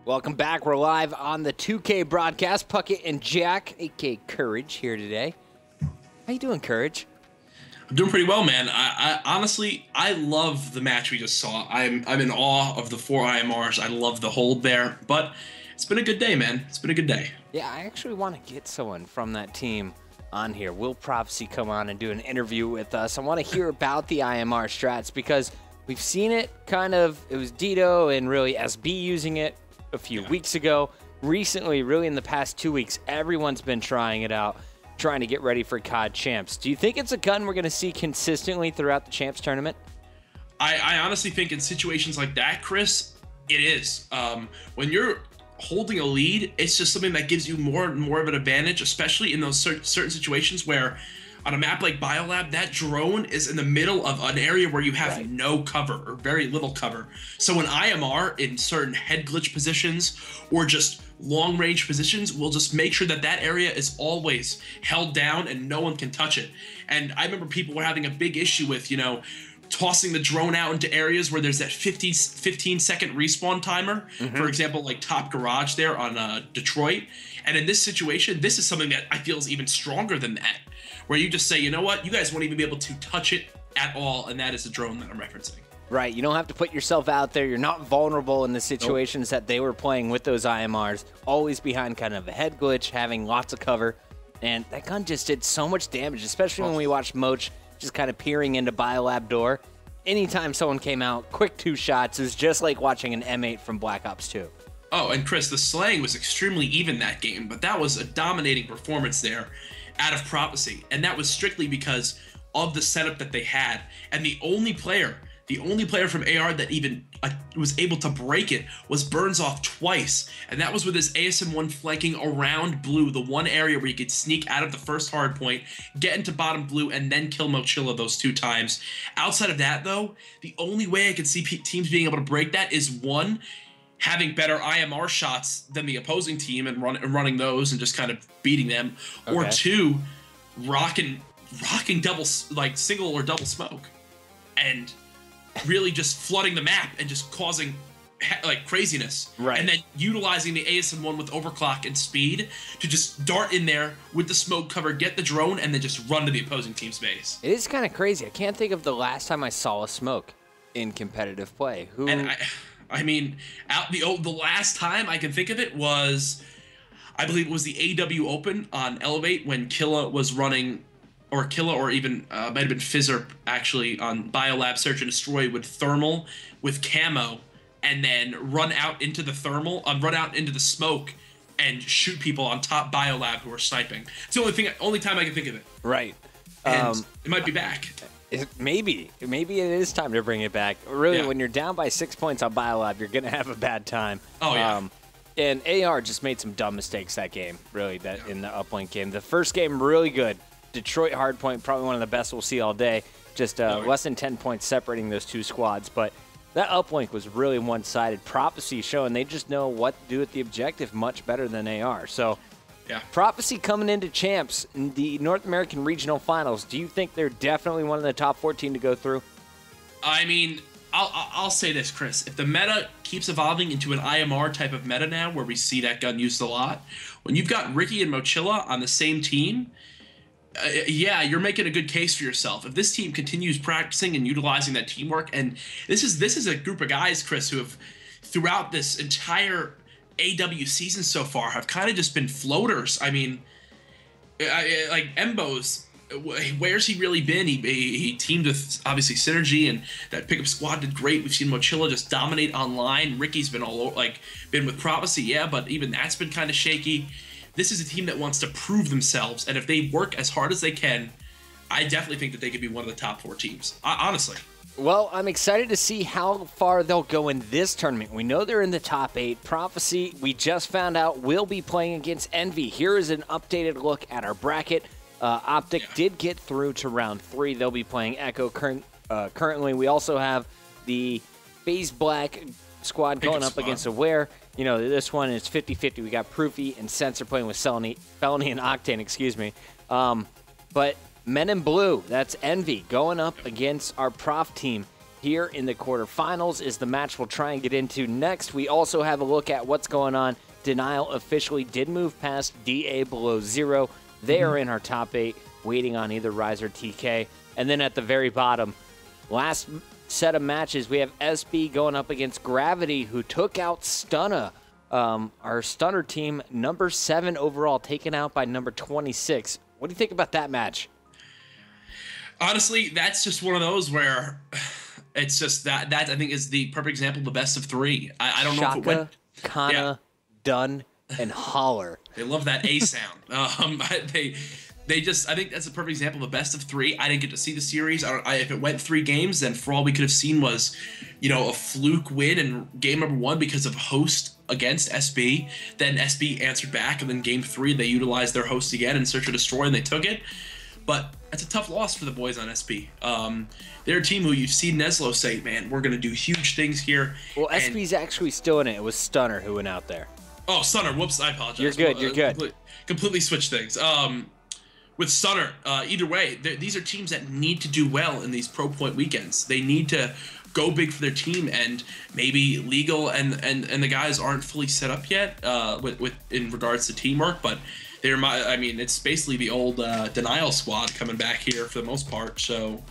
Welcome back. We're live on the 2K broadcast. Puckett and Jack, a.k.a. Courage, here today. How you doing, Courage? I'm doing pretty well, man. I honestly, I love the match we just saw. I'm in awe of the 4 IMRs. I love the hold there. But it's been a good day, man. It's been a good day. Yeah, I actually want to get someone from that team on here. Will Prophecy come on and do an interview with us? I want to hear about the IMR strats because we've seen it kind of. It was Dito and really SB using it a few weeks ago. Recently, really in the past 2 weeks, everyone's been trying it out, trying to get ready for COD Champs. Do you think it's a gun we're going to see consistently throughout the Champs tournament? I honestly think in situations like that, Chris, it is. When you're holding a lead, it's just something that gives you more and more of an advantage, especially in those certain situations where on a map like Biolab, that drone is in the middle of an area where you have no cover or very little cover. So an IMR in certain head glitch positions or just long range positions will just make sure that that area is always held down and no one can touch it. And I remember people were having a big issue with, you know, tossing the drone out into areas where there's that 15-second respawn timer. For example, like top garage there on Detroit. And in this situation, this is something that I feel is even stronger than that, where you just say, you know what, you guys won't even be able to touch it at all, and that is the drone that I'm referencing. Right, you don't have to put yourself out there. You're not vulnerable in the situations that they were playing with those IMRs, always behind kind of a head glitch, having lots of cover. And that gun just did so much damage, especially when we watched Moch just kind of peering into Biolab door. Anytime someone came out, quick 2 shots is just like watching an M8 from Black Ops 2. Oh, and Chris, the slaying was extremely even that game, but that was a dominating performance there out of Prophecy, and that was strictly because of the setup that they had. And the only player from AR that even was able to break it was Burns off twice, and that was with his ASM-1 flanking around blue, the one area where you could sneak out of the first hard point, get into bottom blue, and then kill Mochilla those 2 times. Outside of that, though, the only way I could see teams being able to break that is, 1, having better IMR shots than the opposing team and running those and just kind of beating them, or 2, rocking double, like single or double smoke, and really just flooding the map and just causing like craziness. Right. And then utilizing the ASM-1 with overclock and speed to just dart in there with the smoke cover, get the drone, and then just run to the opposing team's base. It is kind of crazy. I can't think of the last time I saw a smoke in competitive play. And I mean, the last time I can think of it was, I believe it was the AW Open on Elevate when Killa was running, or Killa, or even might have been Fizzer actually, on Biolab Search and Destroy with thermal, with camo, and then run out into the thermal, run out into the smoke, and shoot people on top Biolab who are sniping. It's the only time I can think of it. Right. And it might be back. Maybe it is time to bring it back. Really, when you're down by 6 points on Biolab, you're gonna have a bad time. Oh yeah. And AR just made some dumb mistakes that game. Really, in the uplink game. The first game really good. Detroit hardpoint, probably one of the best we'll see all day. Just less than 10 points separating those 2 squads, but that uplink was really one-sided. Prophecy showing they just know what to do with the objective much better than AR. So. Yeah. Prophecy coming into Champs in the North American Regional Finals. Do you think they're definitely one of the top 14 to go through? I mean, I'll say this, Chris. If the meta keeps evolving into an IMR type of meta now, where we see that gun used a lot, when you've got Ricky and Mochilla on the same team, yeah, you're making a good case for yourself. If this team continues practicing and utilizing that teamwork, and this is a group of guys, Chris, who have throughout this entire AW season so far have kind of just been floaters. I mean, like Embo's, where's he really been? He teamed with obviously Synergy, and that pickup squad did great. We've seen Mochilla just dominate online. Ricky's been all over, like been with Prophecy, yeah, but even that's been kind of shaky. This is a team that wants to prove themselves, and if they work as hard as they can, I definitely think that they could be one of the top 4 teams. Honestly. Well, I'm excited to see how far they'll go in this tournament. We know they're in the top 8. Prophecy, we just found out, will be playing against Envy. Here is an updated look at our bracket. Optic did get through to round 3. They'll be playing Echo currently. We also have the FaZe Black squad going up against Aware. You know, this one is 50-50. We got Proofy and Sensor playing with Felony and Octane, excuse me. But Men in Blue, that's Envy, going up against our Prof team. here in the quarterfinals is the match we'll try and get into next. We also have a look at what's going on. Denial officially did move past DA below 0. They are in our top 8, waiting on either Rise or TK. And then at the very bottom, last set of matches, we have SB going up against Gravity, who took out Stunna. Our Stunner team, number 7 overall, taken out by number 26. What do you think about that match? Honestly, that's just one of those where it's just that I think is the perfect example of the best of 3. I don't know if it went. Kana, Dunn, and Holler. They love that A sound. They just, I think that's a perfect example of the best of 3. I didn't get to see the series. If it went 3 games, then for all we could have seen was, a fluke win in game number 1 because of host against SB. Then SB answered back, and then game 3 they utilized their host again in Search and Destroy, and they took it. But it's a tough loss for the boys on SB. They're a team who you've seen Neslo say, man, we're going to do huge things here. Well, SB's actually still in it. It was Stunner who went out there. Oh, Stunner. Whoops, I apologize. You're good. You're good. Completely switched things. With Stunner, either way, these are teams that need to do well in these pro point weekends. They need to go big for their team, and maybe Legal and the guys aren't fully set up yet with in regards to teamwork, but it's basically the old Denial squad coming back here for the most part. So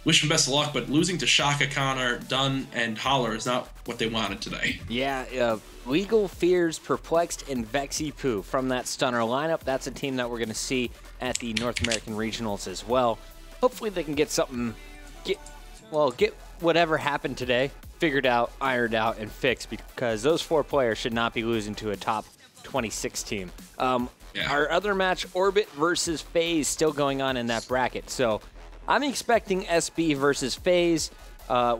wish them best of luck, but losing to Shaka, Connor, Dunn, and Holler is not what they wanted today. Yeah, Legal, Fears, Perplexed, and Vexy Poo from that Stunner lineup. That's a team that we're going to see at the North American Regionals as well. Hopefully they can get something, get whatever happened today figured out, ironed out, and fixed, because those 4 players should not be losing to a top 26 team. Our other match, Orbit versus FaZe, still going on in that bracket. So I'm expecting SB versus FaZe.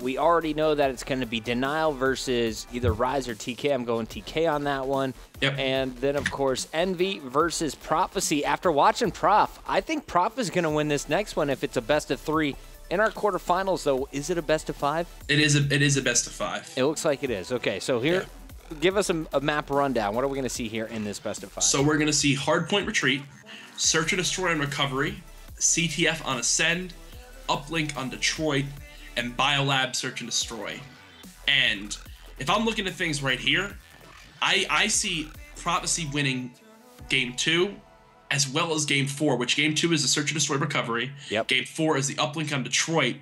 We already know that it's going to be Denial versus either Rise or TK. I'm going TK on that one. Yep. And then, of course, Envy versus Prophecy. After watching Prof, I think Prof is going to win this next one if it's a best of 3. In our quarterfinals, though, is it a best of 5? It is a best of 5. It looks like it is. Okay, so here, give us a map rundown. What are we going to see here in this best of 5? So we're going to see Hardpoint Retreat, Search and Destroy and Recovery, CTF on Ascend, Uplink on Detroit, and Biolab Search and Destroy. And if I'm looking at things right here, I see Prophecy winning game 2 as well as game 4, which game 2 is the Search and Destroy Recovery. Yep. Game 4 is the Uplink on Detroit.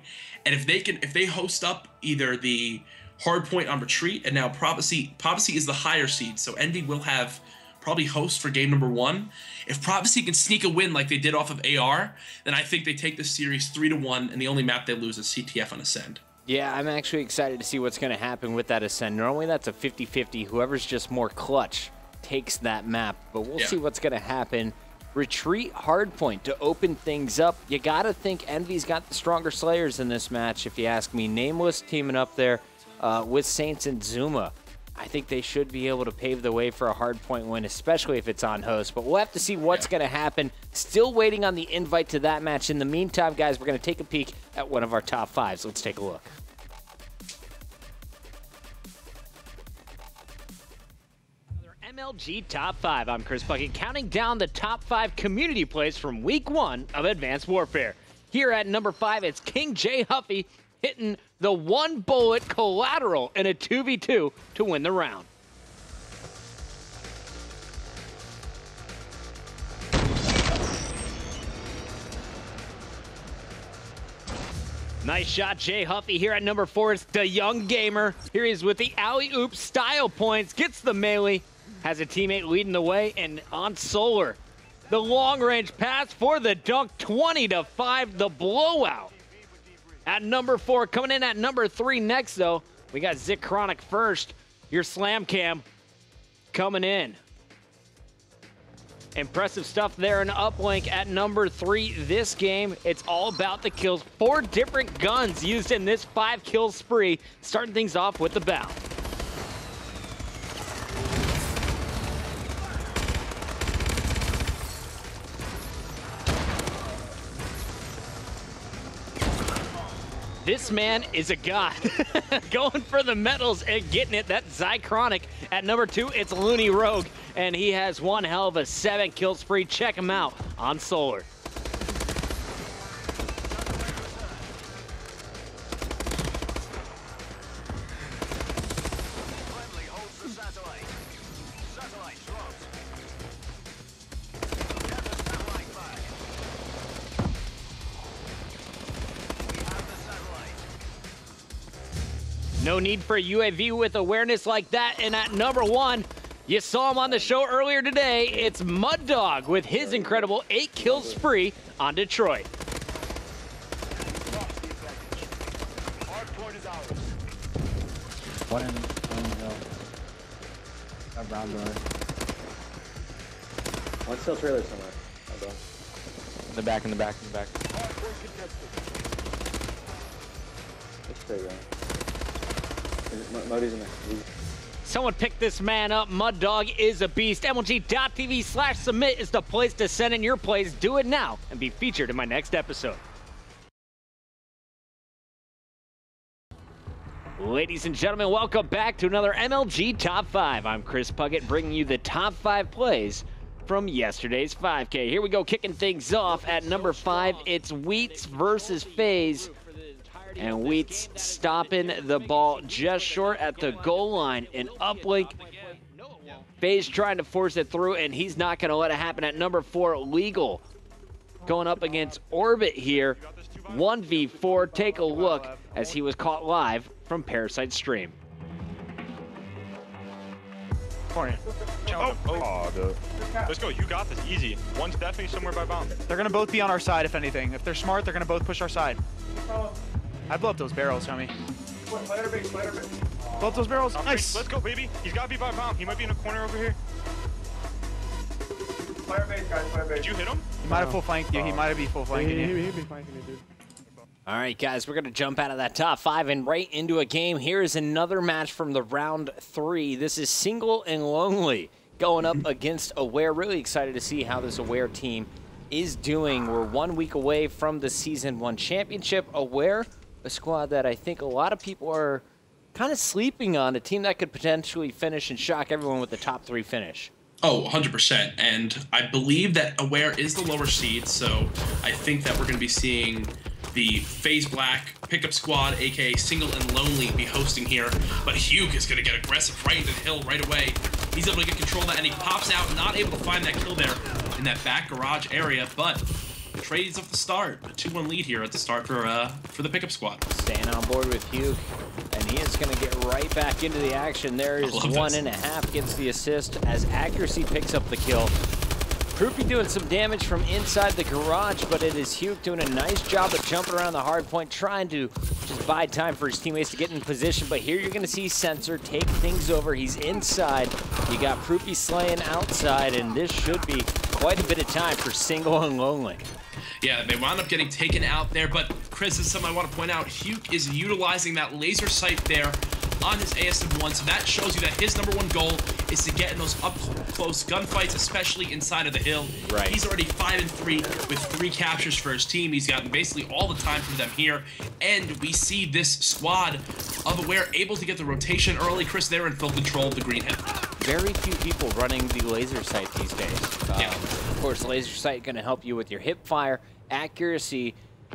And if they host up either the Hardpoint on Retreat, and now Prophecy is the higher seed, so Envy will have probably host for game number 1. If Prophecy can sneak a win like they did off of AR, then I think they take the series 3-1, and the only map they lose is CTF on Ascend. Yeah, I'm actually excited to see what's going to happen with that Ascend. Normally that's a 50-50. Whoever's just more clutch takes that map, but we'll see what's going to happen. Retreat Hardpoint to open things up. You got to think Envy's got the stronger Slayers in this match, if you ask me. Nameless teaming up there with Saints and Zuma. I think they should be able to pave the way for a Hardpoint win, especially if it's on host. But we'll have to see what's going to happen. Still waiting on the invite to that match. In the meantime, guys, we're going to take a peek at one of our top 5s. Let's take a look. MLG Top 5. I'm Chris Bucket, counting down the top 5 community plays from week 1 of Advanced Warfare. Here at number 5, it's King J Huffy hitting the 1-bullet collateral in a 2v2 to win the round. Nice shot, Jay Huffy. Here at number 4, it's the Young Gamer. Here he is with the alley-oop style points, gets the melee, has a teammate leading the way, and on Solar, the long-range pass for the dunk, 20-5, the blowout. At number 4, coming in at number 3 next, though, we got Zick Chronic first. Your slam cam coming in. Impressive stuff there in Uplink at number 3 this game. It's all about the kills. 4 different guns used in this 5-kill spree, starting things off with the bow. This man is a god. Going for the medals and getting it. That's Zychronic. At number 2, it's Looney Rogue, and he has one hell of a 7-kill spree. Check him out on Solar. No need for a UAV with awareness like that. And at number 1, you saw him on the show earlier today. It's Mud Dog with his incredible 8-kill spree on Detroit. One in the hill. Got brown door. One still trailer somewhere. I'll go. In the back, in the back, in the back. Let's stay going. Muddy's in there. Someone pick this man up. Mud Dog is a beast. MLG.tv/submit is the place to send in your plays. Do it now and be featured in my next episode. Ladies and gentlemen, welcome back to another MLG Top 5. I'm Chris Puckett, bringing you the top 5 plays from yesterday's 5K. Here we go, kicking things off at number 5. It's Wheats versus FaZe. And Wheats stopping the ball just short at the goal line. And uplink, FaZe trying to force it through, and he's not going to let it happen at number 4, Legal. Going up against Orbit here, 1v4. Take a look as he was caught live from Parasite Stream. Corner. Oh. Let's go. You got this. Easy. One's definitely somewhere by bound. They're going to both be on our side, if anything. If they're smart, they're going to both push our side. I'd blow up those barrels, homie. Blow up those barrels. Nice. Let's go, baby. He's got to be by bound. He might be in a corner over here. Fire base, guys. Fire base. Did you hit him? He might have full flanked you. He might have been full flanking you. He'd be flanking you, dude. All right, guys, we're going to jump out of that top 5 and right into a game. Here is another match from the round 3. This is Single and Lonely going up against Aware. Really excited to see how this Aware team is doing. We're 1 week away from the Season 1 championship. Aware, a squad that I think a lot of people are kind of sleeping on, a team that could potentially finish and shock everyone with the top 3 finish. Oh, 100%. And I believe that Aware is the lower seed, so I think that we're going to be seeing the FaZe Black pickup squad, aka Single and Lonely, be hosting here. But Hugh is going to get aggressive right into the hill right away. He's able to get control of that, and he pops out, not able to find that kill there in that back garage area. But the trades off the start. A 2-1 lead here at the start for the pickup squad. Staying on board with Hugh, and he is going to get right back into the action. There is 1.5, gets the assist as Accuracy picks up the kill. Kroopy doing some damage from inside the garage, but it is Hugh doing a nice job of jumping around the hard point, trying to just buy time for his teammates to get in position. But here you're going to see Sensor take things over. He's inside. You got Kroopy slaying outside, and this should be quite a bit of time for Single and Lonely. Yeah, they wound up getting taken out there, but Chris, this is something I want to point out. Hugh is utilizing that laser sight there on his ASM1, so that shows you that his #1 goal is to get in those up-close gunfights, especially inside of the hill. Right. He's already 5-3 with 3 captures for his team. He's gotten basically all the time from them here, and we see this squad of Aware able to get the rotation early. Chris, they're in full control of the green hill. Very few people running the laser sight these days. Yeah. Of course, laser sight going to help you with your hip fire. Accuracy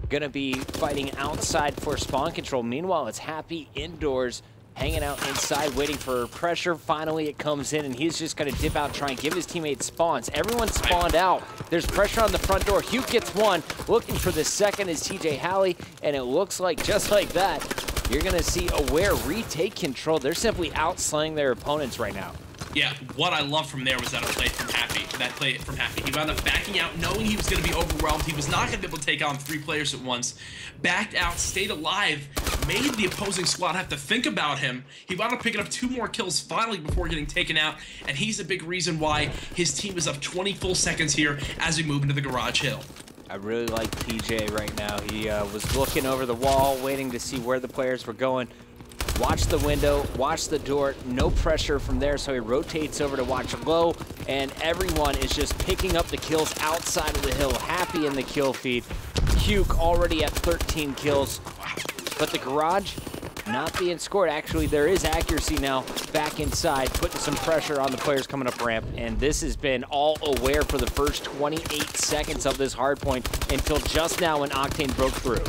going to be fighting outside for spawn control. Meanwhile, it's Happy indoors, hanging out inside, waiting for pressure. Finally, it comes in, and he's just going to dip out, try and give his teammates spawns. Everyone spawned out. There's pressure on the front door. Hugh gets 1. Looking for the second is TJ Halley, and it looks like just like that, you're going to see Aware retake control. They're simply outslaying their opponents right now. Yeah, what I love from there was that play from Happy. He wound up backing out, knowing he was going to be overwhelmed. He was not going to be able to take on 3 players at once. Backed out, stayed alive, made the opposing squad have to think about him. He wound up picking up 2 more kills finally before getting taken out, and he's a big reason why his team is up 20 full seconds here as we move into the garage hill. I really like TJ right now. He was looking over the wall, waiting to see where the players were going. Watch the window, watch the door, no pressure from there, so he rotates over to watch low, and everyone is just picking up the kills outside of the hill. Happy in the kill feed. Huke already at 13 kills, but the garage not being scored. Actually, there is Accuracy now back inside, putting some pressure on the players coming up ramp, and this has been all Aware for the first 28 seconds of this hard point until just now when Octane broke through.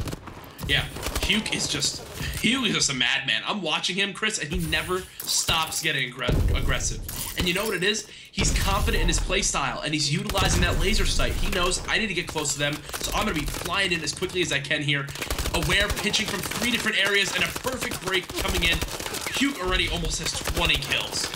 Yeah, Hugh is just a madman. I'm watching him, Chris, and he never stops getting aggressive. And you know what it is? He's confident in his play style, and he's utilizing that laser sight. He knows I need to get close to them, so I'm going to be flying in as quickly as I can here. Aware pitching from 3 different areas, and a perfect break coming in. Hugh already almost has 20 kills.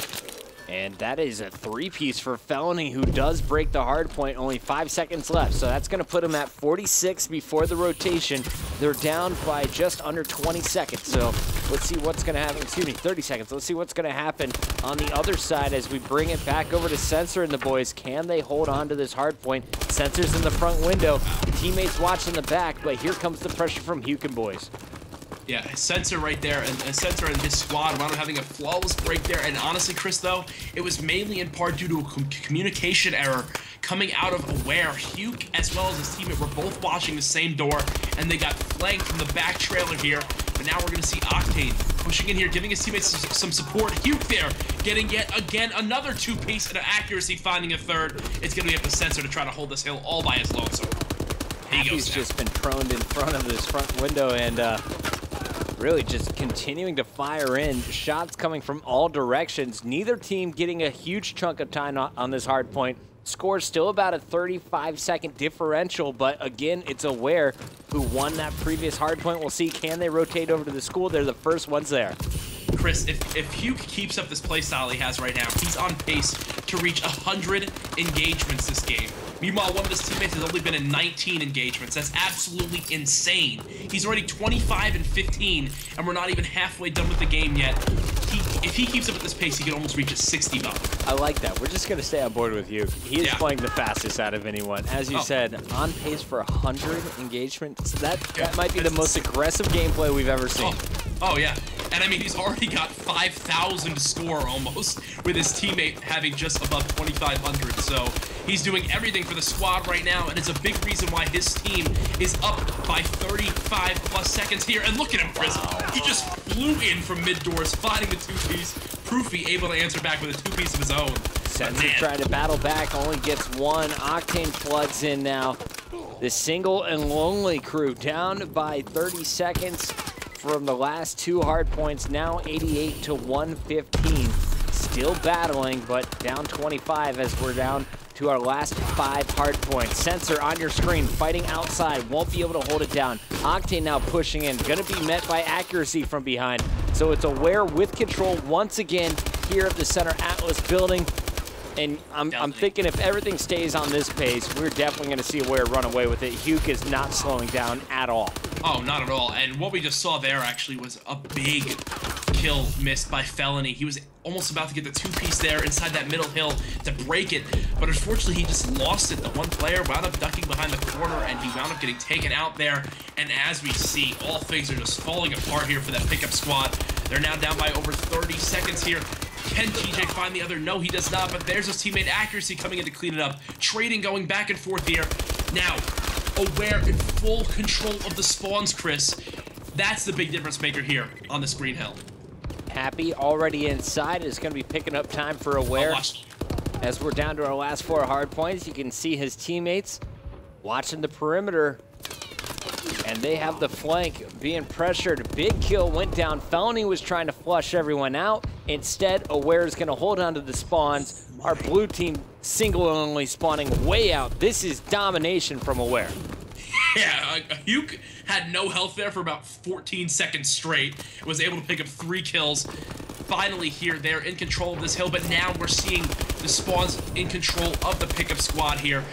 And that is a 3-piece for Felony, who does break the hard point. Only 5 seconds left, so that's going to put him at 46 before the rotation. They're down by just under 20 seconds, so let's see what's going to happen. Excuse me, 30 seconds. Let's see what's going to happen on the other side as we bring it back over to Sensor and the boys. Can they hold on to this hard point? Sensor's in the front window. Teammates watch in the back, but here comes the pressure from Hukin boys. Yeah, Sensor right there, and Sensor and his squad wound up having a flawless break there. And honestly, Chris, though, it was mainly in part due to a communication error coming out of Aware. Hugh, as well as his teammate, were both watching the same door, and they got flanked from the back trailer here. But now we're going to see Octane pushing in here, giving his teammates some support. Hugh there, getting yet again another 2-piece and an accuracy, finding a third. It's going to be up to Sensor to try to hold this hill all by his lonesome. He's just been proned in front of this front window, and really just continuing to fire in. Shots coming from all directions. Neither team getting a huge chunk of time on this hard point. Score's still about a 35-second differential, but again, it's Aware who won that previous hard point. We'll see, can they rotate over to the school? They're the first ones there. Chris, if Hugh keeps up this playstyle he has right now, he's on pace to reach 100 engagements this game. Meanwhile, one of his teammates has only been in 19 engagements. That's absolutely insane. He's already 25 and 15, and we're not even halfway done with the game yet. If he keeps up at this pace, he could almost reach a 60 bump. I like that. We're just going to stay on board with you. He is playing the fastest out of anyone. As you said, on pace for 100 engagements. That might be the most aggressive gameplay we've ever seen. Oh, yeah. And I mean, he's already got 5,000 to score almost, with his teammate having just above 2,500. So he's doing everything for the squad right now, and it's a big reason why his team is up by 35 plus seconds here. And look at him, Chris. He just flew in from mid-doors, finding the 2-piece. Proofy able to answer back with a 2-piece of his own. Sensor trying to battle back, only gets one. Octane floods in now. The single and lonely crew down by 30 seconds from the last 2 hard points, now 88 to 115. Still battling, but down 25 as we're down to our last 5 hard points. Sensor on your screen, fighting outside, won't be able to hold it down. Octane now pushing in, gonna be met by accuracy from behind. So it's Aware with control once again here at the Center Atlas building. And I'm thinking if everything stays on this pace, we're definitely going to see Aware run away with it. Hugh is not slowing down at all. Oh, not at all. And what we just saw there actually was a big kill missed by Felony. He was almost about to get the 2-piece there inside that middle hill to break it, but unfortunately he just lost it. The one player wound up ducking behind the corner, and he wound up getting taken out there. And as we see, all things are just falling apart here for that pickup squad. They're now down by over 30 seconds here. Can TJ find the other? No, he does not, but there's his teammate Accuracy coming in to clean it up. Trading going back and forth here. Now, Aware in full control of the spawns, Chris. That's the big difference maker here on this green hill. Happy already inside. It's going to be picking up time for Aware. As we're down to our last 4 hard points, you can see his teammates watching the perimeter. And they have the flank being pressured. Big kill went down. Felony was trying to flush everyone out. Instead, Aware is going to hold on to the spawns. Our blue team single and only spawning way out. This is domination from Aware. Yeah, Hugh had no health there for about 14 seconds straight. Was able to pick up 3 kills. Finally here, they're in control of this hill, but now we're seeing the spawns in control of the pickup squad here.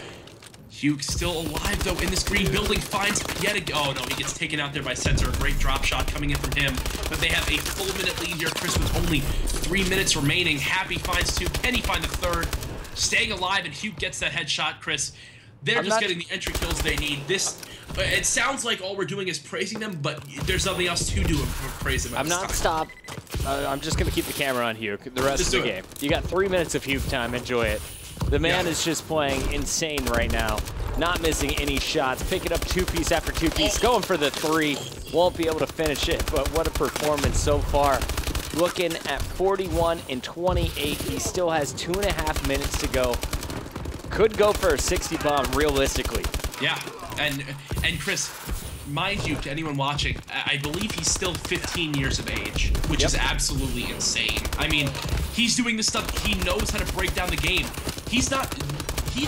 Hugh still alive, though, in this green building, finds yet again. Oh, no, he gets taken out there by Sensor. A great drop shot coming in from him. But they have a full minute lead here, Chris, with only 3 minutes remaining. Happy finds 2. Can he find the 3rd? Staying alive, and Hugh gets that headshot, Chris. They're just getting the entry kills they need. It sounds like all we're doing is praising them, but there's nothing else to do for praise them. I'm not stopped. I'm just going to keep the camera on Hugh the rest of the game. You got 3 minutes of Hugh time. Enjoy it. The man is just playing insane right now. Not missing any shots. Picking up 2-piece after 2-piece. Going for the 3. Won't be able to finish it, but what a performance so far. Looking at 41 and 28. He still has 2.5 minutes to go. Could go for a 60 bomb realistically. Yeah, and Chris, mind you, to anyone watching, I believe he's still 15 years of age, which is absolutely insane. I mean, he's doing this stuff. He knows how to break down the game. He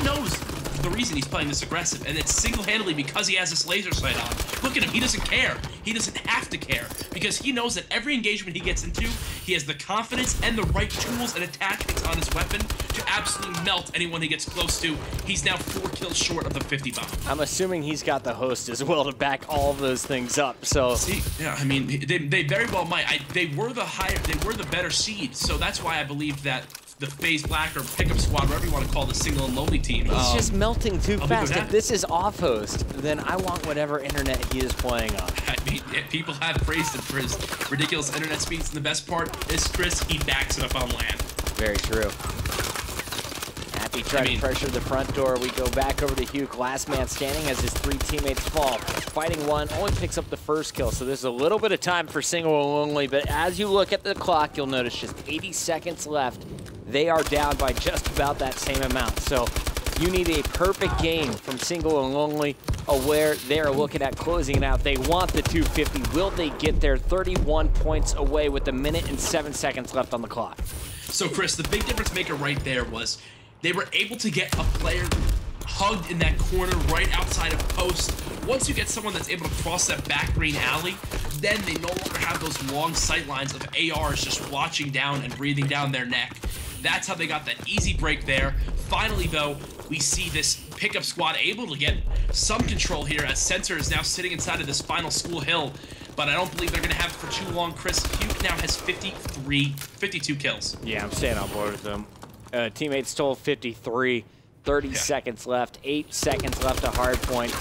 knows the reason he's playing this aggressive, and it's single-handedly because he has this laser sight on. Look at him. He doesn't care. He doesn't have to care because he knows that every engagement he gets into, he has the confidence and the right tools and attachments on his weapon to absolutely melt anyone he gets close to. He's now 4 kills short of the 50 bomb. I'm assuming he's got the host as well to back all of those things up. So see, yeah, I mean, they very well might. They were the better seed, so that's why I believe that the FaZe Black or pickup squad, whatever you want to call the single and lonely team. He's just melting too fast. If this is off host, then I want whatever internet he is playing on. I mean, people have praised him for his ridiculous internet speeds, and the best part is, Chris, he backs it up on LAN. Very true. Happy trying to pressure the front door. We go back over to Hugh, last man standing as his 3 teammates fall. Fighting one, only picks up the first kill, so there's a little bit of time for single and lonely, but as you look at the clock, you'll notice just 80 seconds left. They are down by just about that same amount, so you need a perfect game from single and lonely. Aware, they are looking at closing it out. They want the 250. Will they get there? 31 points away with 1 minute and 7 seconds left on the clock. So, Chris, the big difference maker right there was they were able to get a player hugged in that corner right outside of post. Once you get someone that's able to cross that back green alley, then they no longer have those long sight lines of ARs just watching down and breathing down their neck. That's how they got that easy break there. Finally, though, we see this pickup squad able to get some control here as Sensor is now sitting inside of this final school hill. But I don't believe they're going to have it for too long. Chris, Hugh now has 52 kills. Yeah, I'm staying on board with them. Teammates stole 53, 30 seconds left, 8 seconds left to hard point.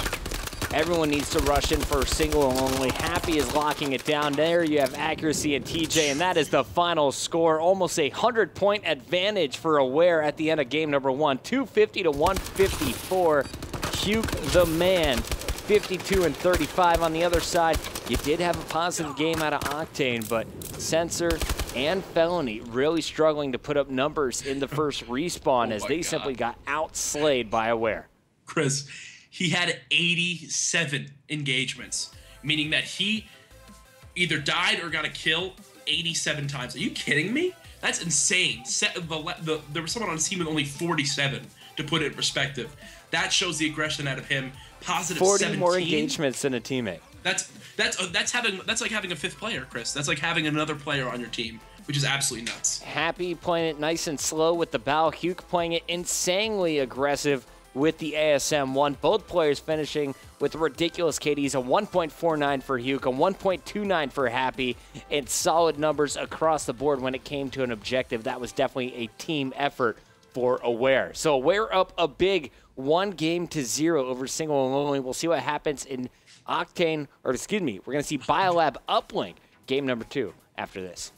Everyone needs to rush in for single and only. Happy is locking it down. There you have Accuracy and TJ, and that is the final score. Almost a 100-point advantage for Aware at the end of game number 1. 250 to 154. Hugh the man, 52 and 35 on the other side. You did have a positive game out of Octane, but Sensor and Felony really struggling to put up numbers in the first respawn as they simply got outslayed by Aware. Chris, he had 87 engagements, meaning that he either died or got a kill 87 times. Are you kidding me? That's insane. There was someone on his team with only 47, to put it in perspective. That shows the aggression out of him. Positive 40 17. more engagements than a teammate. That's like having a 5th player, Chris. That's like having another player on your team, which is absolutely nuts. Happy playing it nice and slow with the bow. Hugh playing it insanely aggressive with the ASM-1. Both players finishing with ridiculous KDs, a 1.49 for Hugh, a 1.29 for Happy, and solid numbers across the board when it came to an objective. That was definitely a team effort for Aware. So Aware up a big 1-0 over single and lonely. We'll see what happens in Octane, or excuse me, we're going to see Biolab uplink game number 2 after this.